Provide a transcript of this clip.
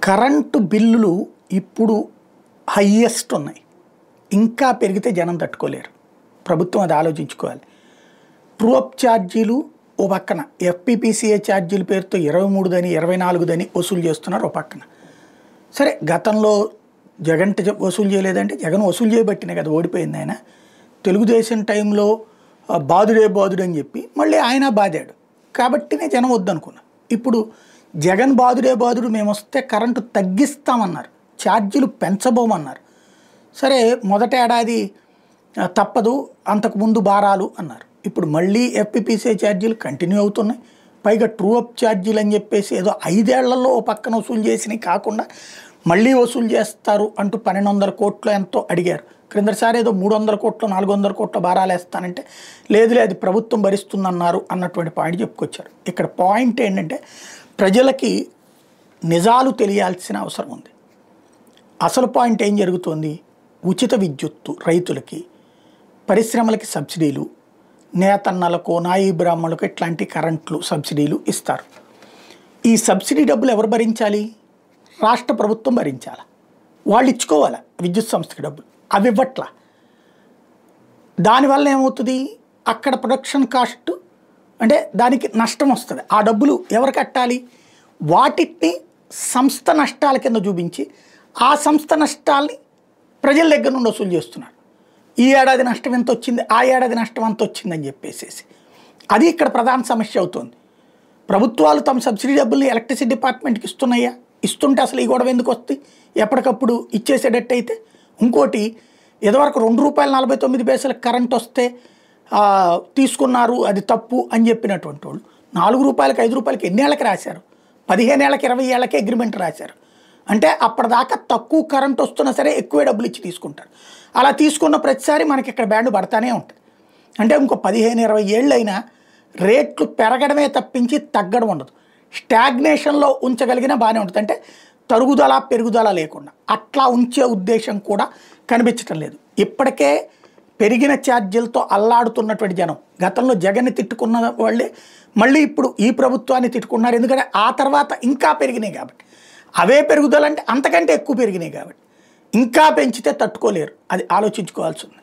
Current బిల్లులు ఇప్పుడు highest ఉన్నాయి. ఇంకా పెరిగితే జనం తట్టుకోలేరు. ప్రభుత్వం అది ఆలోచించుకోవాలి. ట్రూ అప్ ఛార్జీలు ఓ పక్కన, ఎఫ్పిపిసిఏ ఛార్జీల పేరుతో 23దని 24దని వసూలు చేస్తున్నారు ఓ పక్కన. సరే, గతంలో జగన్ వసూలు చేయలేదంటే జగన్ వసూలు చేయబట్టినే కదా ఓడిపోయింది ఆయన. తెలుగుదేశం టైంలో బాదుడే బాదుడు అని చెప్పి మళ్ళీ ఆయన బాదాడు కాబట్టినే జనం వద్దనుకున్నాం. ఇప్పుడు జగన్ బాదుడే బాదుడు మేము వస్తే కరెంటు తగ్గిస్తామన్నారు, ఛార్జీలు పెంచబోమన్నారు. సరే, మొదటి ఏడాది తప్పదు, అంతకుముందు భారాలు అన్నారు. ఇప్పుడు మళ్ళీ ఎఫ్పిపిసిఏ ఛార్జీలు కంటిన్యూ అవుతున్నాయి. పైగా ట్రూ అప్ ఛార్జీలు అని చెప్పేసి ఏదో 5 ఏళ్లలో ఓ పక్కన వసూలు చేసినవి కాకుండా మళ్ళీ వసూలు చేస్తారు అంటూ 1200 కోట్లు ఎంతో అడిగారు. క్రిందసారి ఏదో 300 కోట్లు 400 కోట్ల భారాలు వేస్తానంటే లేదు అది ప్రభుత్వం భరిస్తుందన్నారు అన్నటువంటి పాయింట్ చెప్పుకొచ్చారు. ఇక్కడ పాయింట్ ఏంటంటే ప్రజలకి నిజాలు తెలియాల్సిన అవసరం ఉంది. అసలు పాయింట్ ఏం జరుగుతుంది? ఉచిత విద్యుత్తు రైతులకి, పరిశ్రమలకి సబ్సిడీలు, నేతన్నలకు, నాయీ బ్రాహ్మణులకు ఇట్లాంటి కరెంట్లు సబ్సిడీలు ఇస్తారు. ఈ సబ్సిడీ డబ్బులు ఎవరు భరించాలి? రాష్ట్ర ప్రభుత్వం భరించాలి. వాళ్ళు ఇచ్చుకోవాలి విద్యుత్ సంస్థకి డబ్బులు, అవి ఇవ్వట్లా. దానివల్ల ఏమవుతుంది? అక్కడ ప్రొడక్షన్ కాస్ట్ అంటే దానికి నష్టం వస్తుంది. ఆ డబ్బులు ఎవరు కట్టాలి? వాటిని సంస్థ నష్టాల కింద చూపించి ఆ సంస్థ నష్టాల్ని ప్రజల దగ్గర నుండి వసూలు చేస్తున్నారు. ఈ ఏడాది నష్టం ఎంత వచ్చింది, ఆ ఏడాది నష్టం ఎంత వచ్చిందని చెప్పేసి అది ఇక్కడ ప్రధాన సమస్య అవుతుంది. ప్రభుత్వాలు తమ సబ్సిడీ డబ్బుల్ని ఎలక్ట్రిసిటీ డిపార్ట్మెంట్కి ఇస్తున్నాయా? ఇస్తుంటే అసలు ఈ గొడవ ఎందుకు వస్తాయి? ఎప్పటికప్పుడు ఇచ్చేసేటట్టయితే. ఇంకోటి, ఇదివరకు ₹2.49 కరెంట్ వస్తే తీసుకున్నారు, అది తప్పు అని చెప్పినటువంటి వాళ్ళు ₹4, ₹5 ఎన్ని ఏళ్ళకి రాశారు? 15 ఏళ్ళకి 20 ఏళ్ళకే అగ్రిమెంట్ రాశారు. అంటే అప్పటిదాకా తక్కువ కరెంట్ వస్తున్నా సరే ఎక్కువే డబ్బులు ఇచ్చి తీసుకుంటారు. అలా తీసుకున్న ప్రతిసారి మనకి ఇక్కడ బ్యాండ్ పడతానే ఉంటుంది. అంటే ఇంకో 15-20 ఏళ్ళైనా రేట్లు పెరగడమే తప్పించి తగ్గడం ఉండదు. స్టాగ్నేషన్లో ఉంచగలిగినా బాగానే ఉంటుంది. అంటే తరుగుదల పెరుగుదల లేకుండా అట్లా ఉంచే ఉద్దేశం కూడా కనిపించటం లేదు. ఇప్పటికే పెరిగిన ఛార్జీలతో అల్లాడుతున్నటువంటి జనం గతంలో జగన్ని తిట్టుకున్న వాళ్ళే మళ్ళీ ఇప్పుడు ఈ ప్రభుత్వాన్ని తిట్టుకున్నారు. ఎందుకంటే ఆ తర్వాత ఇంకా పెరిగినాయి కాబట్టి, అవే పెరుగుదల అంటే అంతకంటే ఎక్కువ పెరిగినాయి కాబట్టి ఇంకా పెంచితే తట్టుకోలేరు. అది ఆలోచించుకోవాల్సి ఉంది.